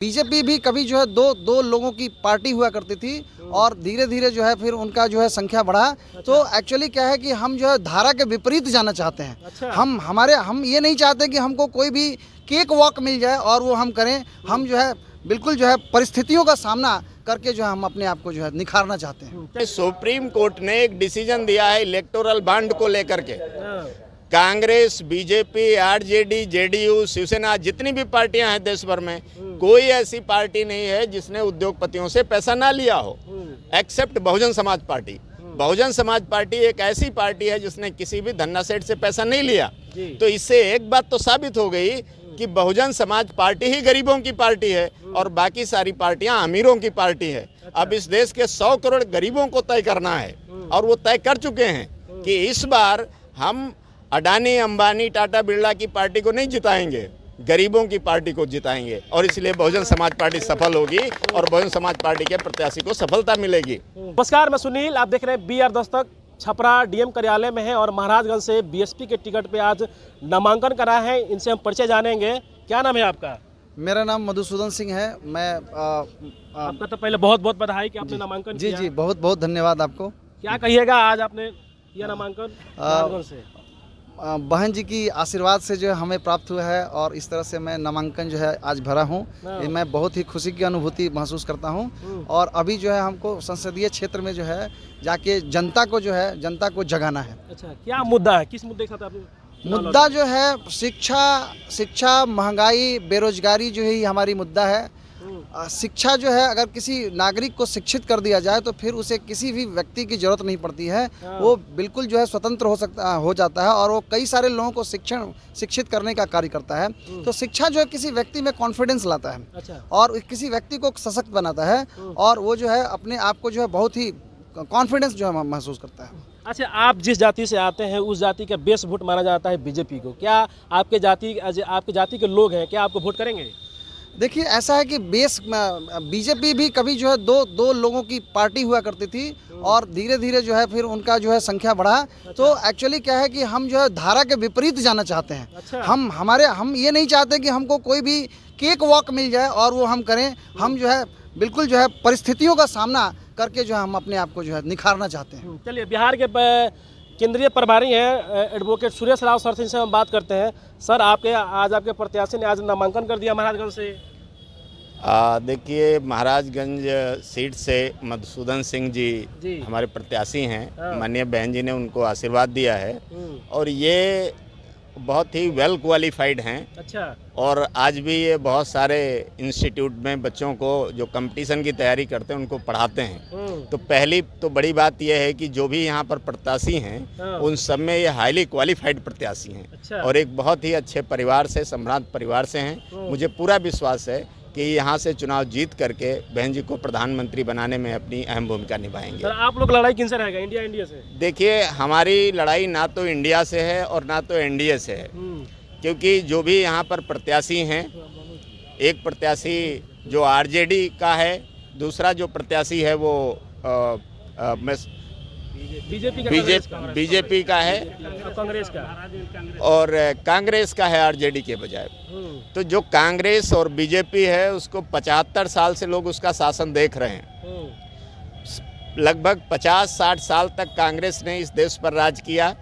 BJP भी कभी जो है दो लोगों की पार्टी हुआ करती थी और धीरे धीरे जो है फिर उनका जो है संख्या बढ़ा। तो एक्चुअली क्या है कि हम जो है धारा के विपरीत जाना चाहते हैं। अच्छा। हम ये नहीं चाहते कि हमको कोई भी केक वॉक मिल जाए और वो हम करें। हम जो है बिल्कुल जो है परिस्थितियों का सामना करके जो है हम अपने आप को जो है निखारना चाहते हैं। सुप्रीम कोर्ट ने एक डिसीजन दिया है इलेक्टोरल बॉन्ड को लेकर के। हाँ। Congress, BJP, RJD, JDU, Shiv Sena, जितनी भी पार्टियां हैं देश भर में, कोई ऐसी पार्टी नहीं है जिसने उद्योगपतियों से पैसा ना लिया हो, accept Bahujan Samaj party. Bahujan Samaj party एक ऐसी पार्टी है जिसने किसी भी धन्ना सेठ से पैसा नहीं लिया। तो इससे एक बात तो साबित हो गई कि बहुजन समाज पार्टी ही गरीबों की पार्टी है और बाकी सारी पार्टियां अमीरों की पार्टी है। अब इस देश के 100 करोड़ गरीबों को तय करना है और वो तय कर चुके हैं कि इस बार हम अडानी, अंबानी, टाटा, बिरला की पार्टी को नहीं जिताएंगे, गरीबों की पार्टी को जिताएंगे और इसलिए बहुजन समाज पार्टी सफल होगी और बहुजन समाज पार्टी के प्रत्याशी को सफलता मिलेगी। नमस्कार, मैं सुनील, आप देख रहे हैं BR दस्तक। छपरा डीएम कार्यालय में है और महाराजगंज से बीएसपी के टिकट पे आज नामांकन करा है। इनसे हम परिचय जानेंगे। क्या नाम है आपका? मेरा नाम मधुसूदन सिंह है। मैं आपका तो पहले बहुत बहुत बधाई कि आपने नामांकन जी किया। जी बहुत बहुत धन्यवाद आपको। क्या कहिएगा, आज आपने किया नामांकन महाराजगंज से? बहन जी की आशीर्वाद से जो है हमें प्राप्त हुआ है और इस तरह से मैं नामांकन जो है आज भरा हूँ। मैं बहुत ही खुशी की अनुभूति महसूस करता हूँ और अभी जो है हमको संसदीय क्षेत्र में जो है जाके जनता को जगाना है। अच्छा, क्या मुद्दा है, किस मुद्दे के साथ आपने? मुद्दा जो है शिक्षा, महंगाई, बेरोजगारी जो है हमारी मुद्दा है। शिक्षा जो है, अगर किसी नागरिक को शिक्षित कर दिया जाए तो फिर उसे किसी भी व्यक्ति की जरूरत नहीं पड़ती है। वो बिल्कुल जो है स्वतंत्र हो जाता है और वो कई सारे लोगों को शिक्षित करने का कार्य करता है। तो शिक्षा जो है किसी व्यक्ति में कॉन्फिडेंस लाता है। अच्छा। और किसी व्यक्ति को सशक्त बनाता है और वो जो है अपने आप को जो है बहुत ही कॉन्फिडेंस जो है महसूस करता है। अच्छा, आप जिस जाति से आते हैं उस जाति का बेस वोट माना जाता है बीजेपी को। क्या आपके जाति के लोग हैं, क्या आपको वोट करेंगे? देखिए, ऐसा है कि बीजेपी भी कभी जो है दो लोगों की पार्टी हुआ करती थी और धीरे धीरे जो है फिर उनका जो है संख्या बढ़ा। तो एक्चुअली क्या है कि हम जो है धारा के विपरीत जाना चाहते हैं। अच्छा। हम ये नहीं चाहते कि हमको कोई भी केक वॉक मिल जाए और वो हम करें। हम जो है बिल्कुल जो है परिस्थितियों का सामना करके जो है हम अपने आप को जो है निखारना चाहते हैं। चलिए, बिहार के केंद्रीय प्रभारी हैं एडवोकेट सुरेश राव सर से इनसे हम बात करते हैं। सर, आज आपके प्रत्याशी ने आज नामांकन कर दिया महाराजगंज से। देखिए, महाराजगंज सीट से मधुसूदन सिंह जी हमारे प्रत्याशी हैं। माननीय बहन जी ने उनको आशीर्वाद दिया है और ये बहुत ही वेल क्वालिफाइड हैं। अच्छा। और आज भी ये बहुत सारे इंस्टीट्यूट में बच्चों को जो कंपटीशन की तैयारी करते हैं उनको पढ़ाते हैं। तो पहली तो बड़ी बात यह है कि जो भी यहाँ पर प्रत्याशी हैं उन सब में ये हाईली क्वालिफाइड प्रत्याशी हैं। अच्छा। और एक बहुत ही अच्छे परिवार से, सम्राट परिवार से हैं। मुझे पूरा विश्वास है कि यहाँ से चुनाव जीत करके बहन जी को प्रधानमंत्री बनाने में अपनी अहम भूमिका निभाएंगे। सर, आप लोग लड़ाई किनसे रहेगा, इंडिया से? देखिए, हमारी लड़ाई ना तो इंडिया से है और ना तो एनडीए से है, क्योंकि जो भी यहाँ पर प्रत्याशी हैं, एक प्रत्याशी जो आरजेडी का है, दूसरा जो प्रत्याशी है वो बीजेपी का है, कांग्रेस का, और कांग्रेस का है आरजेडी के बजाय। तो जो कांग्रेस और बीजेपी है उसको 75 साल से लोग उसका शासन देख रहे हैं। लगभग 50-60 साल तक कांग्रेस ने इस देश पर राज किया।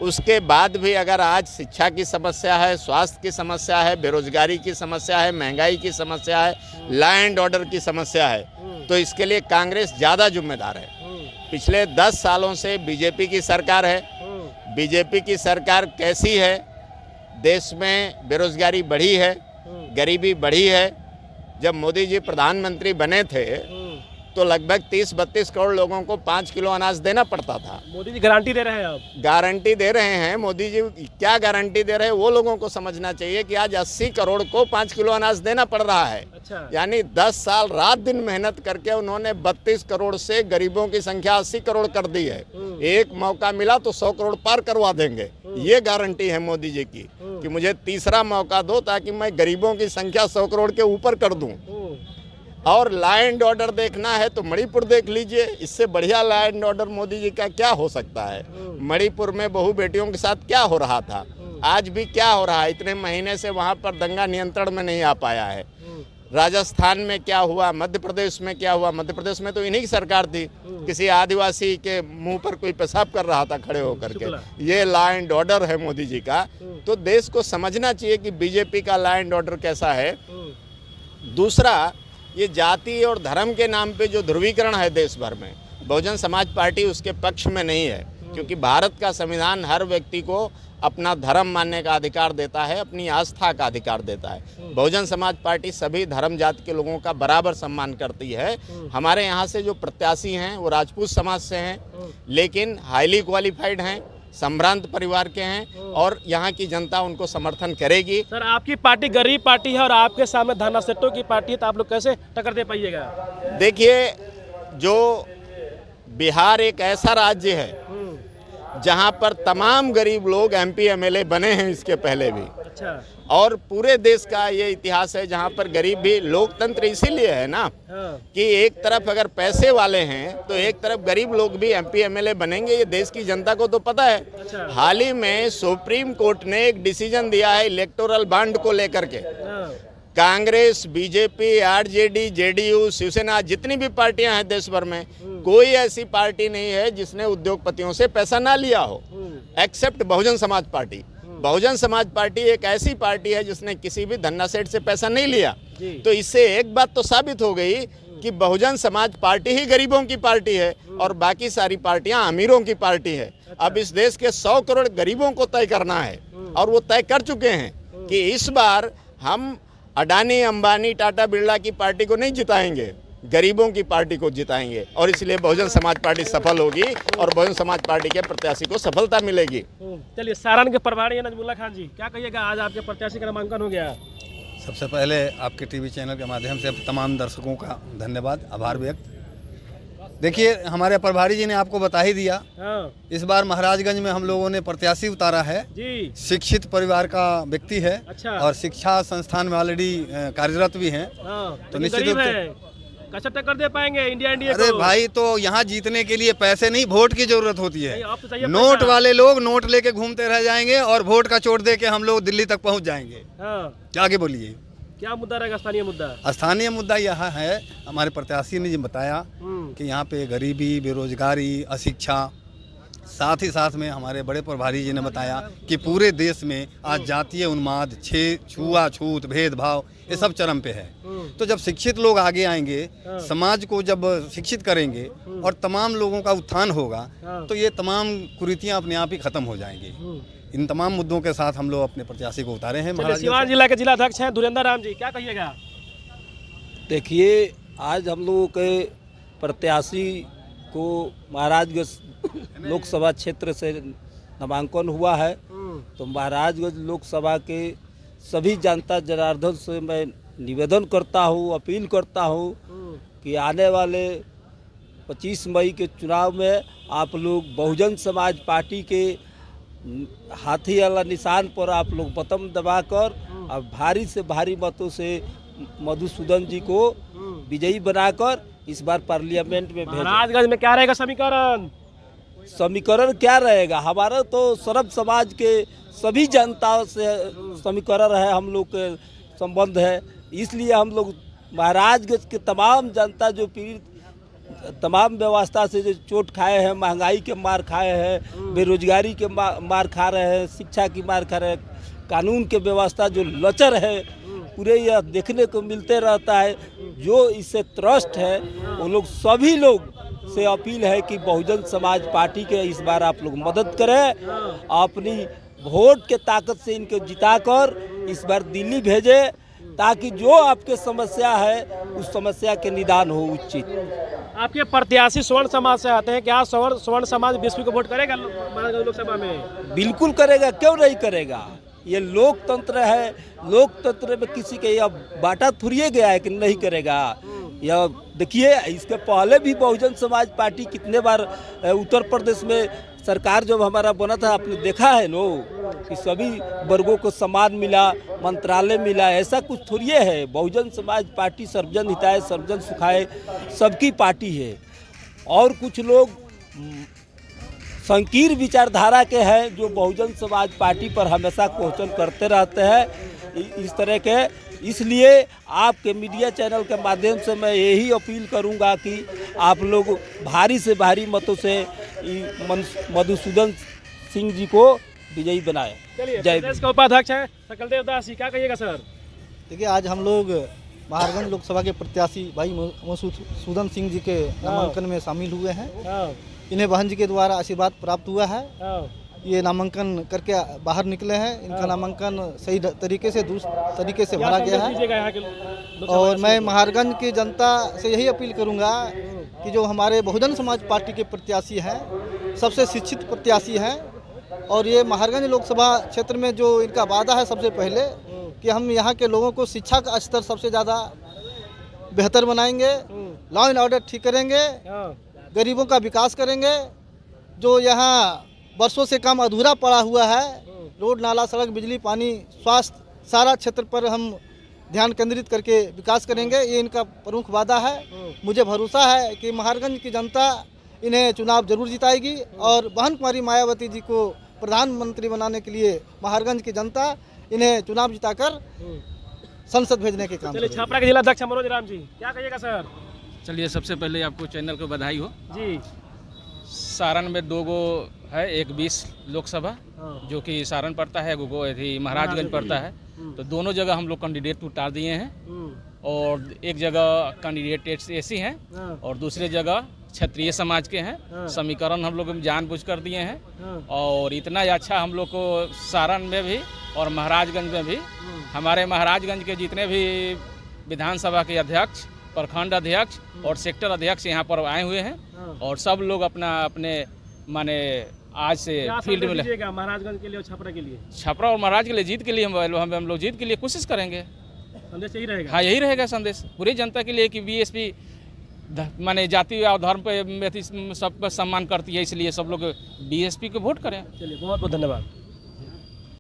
उसके बाद भी अगर आज शिक्षा की समस्या है, स्वास्थ्य की समस्या है, बेरोजगारी की समस्या है, महंगाई की समस्या है, लॉ एंड ऑर्डर की समस्या है, तो इसके लिए कांग्रेस ज़्यादा जिम्मेदार है। पिछले 10 सालों से बीजेपी की सरकार है। बीजेपी की सरकार कैसी है? देश में बेरोजगारी बढ़ी है, गरीबी बढ़ी है। जब मोदी जी प्रधानमंत्री बने थे तो लगभग 30-32 करोड़ लोगों को 5 किलो अनाज देना पड़ता था। मोदी जी गारंटी दे रहे हैं। आप गारंटी दे रहे हैं। मोदी जी क्या गारंटी दे रहे हैं वो लोगों को समझना चाहिए कि आज 80 करोड़ को 5 किलो अनाज देना पड़ रहा है। अच्छा। यानी 10 साल रात दिन मेहनत करके उन्होंने 32 करोड़ से गरीबों की संख्या 80 करोड़ कर दी है। एक मौका मिला तो 100 करोड़ पार करवा देंगे। ये गारंटी है मोदी जी की कि मुझे तीसरा मौका दो ताकि मैं गरीबों की संख्या 100 करोड़ के ऊपर कर दूं। और लॉ एंड ऑर्डर देखना है तो मणिपुर देख लीजिए। इससे बढ़िया law and order Modi ji का क्या हो सकता है? मणिपुर में बहू बेटियों के साथ क्या हो रहा था, आज भी क्या हो रहा है? इतने महीने से वहाँ पर दंगा नियंत्रण में नहीं आ पाया है। राजस्थान में क्या हुआ, मध्य प्रदेश में क्या हुआ। मध्य प्रदेश में तो इन्हीं की सरकार थी, किसी आदिवासी के मुंह पर कोई पेशाब कर रहा था खड़े होकर के। ये लॉ एंड ऑर्डर है मोदी जी का, तो देश को समझना चाहिए कि बीजेपी का लॉ एंड ऑर्डर कैसा है। दूसरा, ये जाति और धर्म के नाम पे जो ध्रुवीकरण है देश भर में, बहुजन समाज पार्टी उसके पक्ष में नहीं है, क्योंकि भारत का संविधान हर व्यक्ति को अपना धर्म मानने का अधिकार देता है, अपनी आस्था का अधिकार देता है। बहुजन समाज पार्टी सभी धर्म जाति के लोगों का बराबर सम्मान करती है। हमारे यहाँ से जो प्रत्याशी हैं वो राजपूत समाज से हैं, लेकिन हाईली क्वालिफाइड हैं, संभ्रांत परिवार के हैं, और यहाँ की जनता उनको समर्थन करेगी। सर, आपकी पार्टी गरीब पार्टी है और आपके सामने धना सेठों की पार्टी है, तो आप लोग कैसे टक्कर दे पाइएगा? देखिए, जो बिहार एक ऐसा राज्य है जहाँ पर तमाम गरीब लोग MP MLA बने हैं इसके पहले भी। अच्छा। और पूरे देश का ये इतिहास है जहाँ पर गरीब भी, लोकतंत्र इसीलिए है ना, कि एक तरफ अगर पैसे वाले हैं तो एक तरफ गरीब लोग भी MP MLA बनेंगे। ये देश की जनता को तो पता है। अच्छा। हाल ही में सुप्रीम कोर्ट ने एक डिसीजन दिया है इलेक्टोरल बॉन्ड को लेकर के। Congress, BJP, RJD, JDU, Shiv Sena, जितनी भी पार्टियां हैं देश भर में, कोई ऐसी पार्टी नहीं है जिसने उद्योगपतियों से पैसा ना लिया हो, accept Bahujan Samaj party. Bahujan Samaj party एक ऐसी पार्टी है जिसने किसी भी धन्ना सेठ से पैसा नहीं लिया। तो इससे एक बात तो साबित हो गई कि बहुजन समाज पार्टी ही गरीबों की पार्टी है और बाकी सारी पार्टियां अमीरों की पार्टी है। अब इस देश के 100 करोड़ गरीबों को तय करना है, और वो तय कर चुके हैं कि इस बार हम अडानी, अंबानी, टाटा, बिरला की पार्टी को नहीं जिताएंगे, गरीबों की पार्टी को जिताएंगे। और इसलिए बहुजन समाज पार्टी सफल होगी और बहुजन समाज पार्टी के प्रत्याशी को सफलता मिलेगी। चलिए, सारण के प्रभारी हैं नजमुल्ला खान जी, क्या कहिएगा? आज आपके प्रत्याशी का नामांकन हो गया। सबसे पहले आपके टीवी चैनल के माध्यम से तमाम दर्शकों का धन्यवाद, आभार व्यक्त। देखिए, हमारे प्रभारी जी ने आपको बता ही दिया। इस बार महाराजगंज में हम लोगों ने प्रत्याशी उतारा है जी। शिक्षित परिवार का व्यक्ति है। अच्छा। और शिक्षा संस्थान में ऑलरेडी कार्यरत भी हैं। तो निश्चित रूप से कैसे टक्कर दे पाएंगे इंडिया अरे भाई, तो यहाँ जीतने के लिए पैसे नहीं, वोट की जरूरत होती है। नोट वाले लोग नोट लेके घूमते रह जाएंगे और वोट का चोट दे के हम लोग दिल्ली तक पहुँच जाएंगे। क्या आगे बोलिए, क्या मुद्दा रहेगा? स्थानीय मुद्दा, स्थानीय मुद्दा यह है, हमारे प्रत्याशी ने जो बताया कि यहाँ पे गरीबी, बेरोजगारी, अशिक्षा, साथ ही साथ में हमारे बड़े प्रभारी जी ने बताया कि पूरे देश में आज जातीय उन्माद, छुआछूत, भेदभाव, ये सब चरम पे है। तो जब शिक्षित लोग आगे आएंगे, समाज को जब शिक्षित करेंगे और तमाम लोगों का उत्थान होगा, तो ये तमाम कुरीतियाँ अपने आप ही खत्म हो जाएंगी। इन तमाम मुद्दों के साथ हम लोग अपने प्रत्याशी को उतारे हैं। सिवान जिला के जिला अध्यक्ष हैं धुरेंद्र राम जी, क्या कहिएगा? देखिए, आज हम लोगों के प्रत्याशी को महाराजगंज लोकसभा क्षेत्र से नामांकन हुआ है। तो महाराजगंज लोकसभा के सभी जनता जनार्दन से मैं निवेदन करता हूँ, अपील करता हूँ कि आने वाले 25 मई के चुनाव में आप लोग बहुजन समाज पार्टी के हाथी वाला निशान पर आप लोग बटन दबाकर और भारी से भारी मतों से मधुसूदन जी को विजयी बनाकर इस बार पार्लियामेंट में भेजें। महाराजगंज में क्या रहेगा समीकरण? समीकरण क्या रहेगा? हमारा तो सर्व समाज के सभी जनताओं से समीकरण है, हम लोग के संबंध है। इसलिए हम लोग महाराजगंज के तमाम जनता जो पीड़ित, तमाम व्यवस्था से जो चोट खाए हैं, महंगाई के मार खाए हैं, बेरोजगारी के मार खा रहे हैं, शिक्षा की मार खा रहे हैं, कानून के व्यवस्था जो लचर है, पूरे यह देखने को मिलते रहता है। जो इससे त्रस्त है वो लोग, सभी लोग से अपील है कि बहुजन समाज पार्टी के इस बार आप लोग मदद करें, अपनी वोट के ताकत से इनको जिताकर इस बार दिल्ली भेजें, ताकि जो आपके समस्या है उस समस्या के निदान हो उचित। आपके प्रत्याशी स्वर्ण समाज से आते हैं, क्या स्वर्ण समाज बीएसपी को वोट करेगा लोकसभा में? बिल्कुल करेगा, क्यों नहीं करेगा? ये लोकतंत्र है, लोकतंत्र में किसी के यह बांटा थोड़ी गया है कि नहीं करेगा। यह देखिए, इसके पहले भी बहुजन समाज पार्टी कितने बार उत्तर प्रदेश में सरकार जब हमारा बना था, आपने देखा है नो कि सभी वर्गों को सम्मान मिला, मंत्रालय मिला, ऐसा कुछ थोड़ी है। बहुजन समाज पार्टी सर्वजन हिताय सर्वजन सुखाय सबकी पार्टी है। और कुछ लोग संकीर्ण विचारधारा के हैं जो बहुजन समाज पार्टी पर हमेशा क्वेश्चन करते रहते हैं। इस तरह के इसलिए आपके मीडिया चैनल के माध्यम से मैं यही अपील करूंगा कि आप लोग भारी से भारी मतों से मधुसूदन सिंह जी को विजयी बनाए। चलिए, जय प्रदेश का उपाध्यक्ष है सकल देवदास जी, क्या कहिएगा सर? देखिए, आज हम लोग महाराजगंज लोकसभा के प्रत्याशी भाई मधुसूदन सिंह जी के नामांकन में शामिल हुए हैं। हाँ, इन्हें बहन जी के द्वारा आशीर्वाद प्राप्त हुआ है। हाँ, ये नामांकन करके बाहर निकले हैं। इनका नामांकन सही तरीके से तरीके से भरा गया है। दीजिएगा यहाँ के लोकसभा और के मैं लोगों महाराजगंज की जनता से यही अपील करूंगा कि जो हमारे बहुजन समाज पार्टी के प्रत्याशी हैं, सबसे शिक्षित प्रत्याशी हैं, और ये महाराजगंज लोकसभा क्षेत्र में जो इनका वादा है सबसे पहले कि हम यहाँ के लोगों को शिक्षा का स्तर सबसे ज़्यादा बेहतर बनाएंगे, लॉ एंड ऑर्डर ठीक करेंगे, को। हाँ, गरीबों का विकास करेंगे। जो यहाँ वर्षों से काम अधूरा पड़ा हुआ है, रोड नाला सड़क बिजली पानी स्वास्थ्य सारा क्षेत्र पर हम ध्यान केंद्रित करके विकास करेंगे, ये इनका प्रमुख वादा है। मुझे भरोसा है कि महाराजगंज की जनता इन्हें चुनाव जरूर जिताएगी और बहन कुमारी मायावती जी को प्रधानमंत्री बनाने के लिए महाराजगंज की जनता इन्हें चुनाव जिताकर संसद भेजने के काम चलिए, करेगी। छपरा के जिलाध्यक्ष मनोज राम जी, क्या कहिएगा सर? चलिए, सबसे पहले आपको चैनल को बधाई हो। जी, सारण में 2 गो है, एक 20 लोकसभा हाँ, जो कि सारण पड़ता है, गो यदि महाराजगंज पड़ता है। तो दोनों जगह हम लोग कैंडिडेट उतार दिए हैं और एक जगह कैंडिडेट एसी हैं हाँ, और दूसरे जगह क्षेत्रीय समाज के हैं। हाँ। समीकरण हम लोग जानबूझ कर दिए हैं हाँ, और इतना अच्छा हम लोग को सारण में भी और महाराजगंज में भी, हमारे महाराजगंज के जितने भी विधानसभा के अध्यक्ष, प्रखंड अध्यक्ष और सेक्टर अध्यक्ष यहाँ पर आए हुए हैं हाँ। और सब लोग अपने माने आज से क्या फील्ड संदेश में दीजिएगा महाराजगंज के लिए और छपरा के लिए? छपरा और महाराज के लिए जीत के लिए हम लोग जीत के लिए कोशिश करेंगे। संदेश यही रहेगा। हाँ, यही रहेगा संदेश पूरी जनता के लिए कि बीएसपी माने जाति और धर्म पे सबका सम्मान करती है, इसलिए सब लोग बीएसपी को वोट करें। चलिए, बहुत बहुत धन्यवाद।